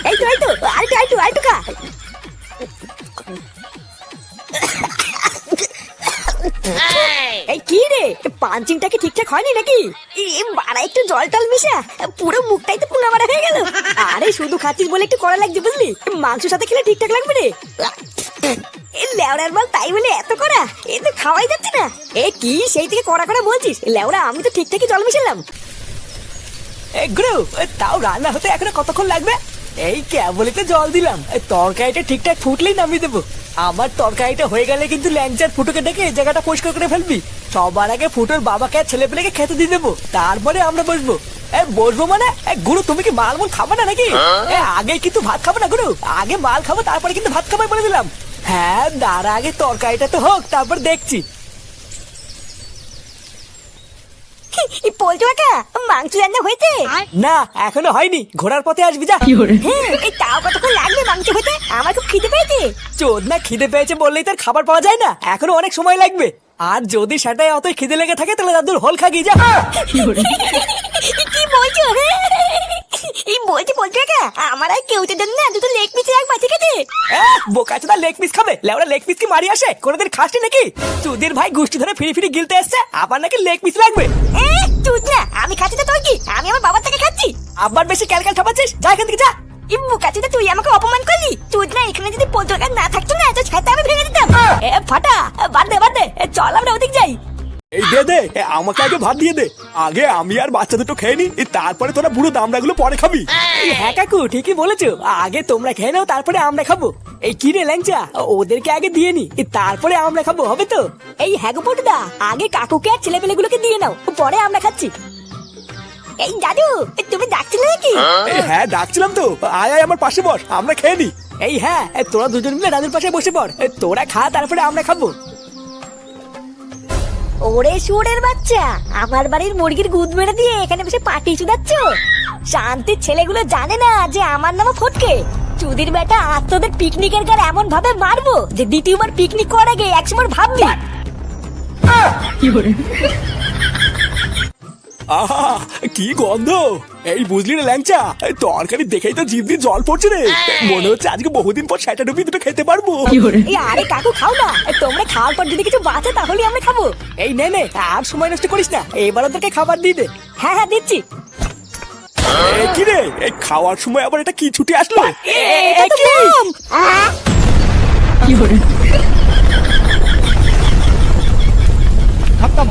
এই তো আরেকটু খা। এই কি রে, পাঞ্চিংটা কি ঠিকঠাক হয়নি নাকি? বাড়া একটু জল টল মিশা, পুরো মুখটাই তো পুনা মারা হয়ে গেল। আরে শুধু খাচ্ছিস বলে একটু কড়া লাগছে বুঝলি, মাংসের সাথে খেলে ঠিকঠাক লাগবে রে। লেওড়ার বল তাই বলে এত করা, এ তো খাওয়াই যাচ্ছে না। এ কি সেই থেকে কড়া বলছিস? লেওড়া আমি তো ঠিকঠাকই জল মিশালাম। গুরু, তাও রান্না হতে এখনো কতক্ষণ লাগবে? এই কেবলই তো জল দিলাম, তরকারিটা ঠিকঠাক ফুটলেই নামিয়ে দেবো। আমার তরকারিটা হয়ে গেলে কিন্তু ল্যাংচার ফুটোকে ডেকে এই জায়গাটা পরিষ্কার করে ফেলবি। সবার আগে ফুটোর বাবাকে আর ছেলে পেলেকে খেতে দিয়ে দেবো, তারপরে আমরা বসবো। বসবো মানে গুরু তুমি কি মাল খাবো না নাকি? আগে কিন্তু ভাত খাবো না গুরু, আগে মাল খাবো তারপরে কিন্তু ভাত খাবো বলে দিলাম। হ্যাঁ তার আগে তরকারিটা তো হোক, তারপর দেখছি। পল্টু কাকা, মাংস রান্না হয়েছে? না এখনো হয়নি, ঘোড়ার পথে আসবি যা। এই তাও কতক্ষণ লাগবে মাংস হতে? আমার খুব খিদে পেয়েছে। চোদ না, খিদে পেয়েছে বললেই তার খাবার পাওয়া যায় না, এখনো অনেক সময় লাগবে। আর যদি সেটাই অতই খিদে লেগে থাকে তাহলে দাদুর হোল খা গিয়ে যা। কি বলছো? এই বলছি পল্টু কাকা, আমার আর কেউ তো জানে না দুটো লেগ পিস রাখবা, ঠিক আছে? বোকাচোদা লেগ পিস খাবে? লেওড়া লেগ পিস কি মারি আসে? কোনোদিন খাসনি নাকি? চুদির ভাই গুষ্টি ধরে ফিরি ফিরি গিলতে এসছে, আবার নাকি লেগ পিস লাগবে? চুদ না, আমি খাচ্ছি তো তোর কি? আমি আমার বাবার থেকে খাচ্ছি। আবার বেশি ক্যালক্যাল ঠাপাচ্ছিস, যা এখান থেকে যা। বোকাচোদা তুই আমাকে অপমান করলি। চুদ না, এখানে যদি পল্টু কাকা না থাকতো না তো ছাতা আমি ভেঙে দিতাম। ফাটা, বাদ দে, চল আমরা ওদিক যাই। এই দে আমাকে আগে ভাত দিয়ে দে। আগে আমি আর বাচ্চা দুটো খেয়ে নি, তারপরে তোরা বুড়ো দামড়াগুলো পরে খাবি। হ্যাঁ কাকু ঠিকই বলেছো, আগে তোমরা খেয়ে নাও তারপরে আমরা খাবো। এই কি রে ল্যাংচা, ওদেরকে আগে দিয়ে নি তারপরে আমরা খাবো, হবে তো? এই হ্যাঁ গো পল্টুদা, আগে কাকুকে আর ছেলেপেলেগুলোকে দিয়ে নাও, পরে আমরা খাচ্ছি। এই দাদু, তুমি ডাকছিলে নাকি? হ্যাঁ ডাকছিলাম তো, আয় আয় আমার পাশে বস, আমরা খেয়ে নি। এই হ্যাঁ, তোরা দুজন মিলে দাদুর পাশে বসে পড়, তোরা খা তারপরে আমরা খাবো। ওরে শুয়োরের বাচ্চা, আমার বাড়ির মুরগির গুদ মেরে দিয়ে এখানে বসে পাটি চুদাচ্ছ? শান্তির ছেলেগুলো জানে না যে আমার নাম ফটকে। চুদির বেটা, আজ তোদের পিকনিকের গার এমন ভাবে মারবো যে দ্বিতীয়বার পিকনিক করার আগে একসময় ভাববি। আহা কি গন্ধ! এই বুঝলি রে ল্যাংচা, তরকারি দেখেই তো জিভ দিয়ে জল পড়ছে রে। মনে হচ্ছে আজকে বহুদিন পর সেটা ডুবি দুটো খেতে পারবো। আরে কাকু খাও না, তোমরা খাওয়ার পর যদি কিছু বাঁচে তাহলে আমরা খাবো। এই নে নে, আর সময় নষ্ট করিস না, এবার ওদেরকে খাবার দিয়ে দে। হ্যাঁ দিচ্ছি। কি রে, এই খাওয়ার সময় আবার এটা কি ছুটি আসলো? এটা তো বম। खत्म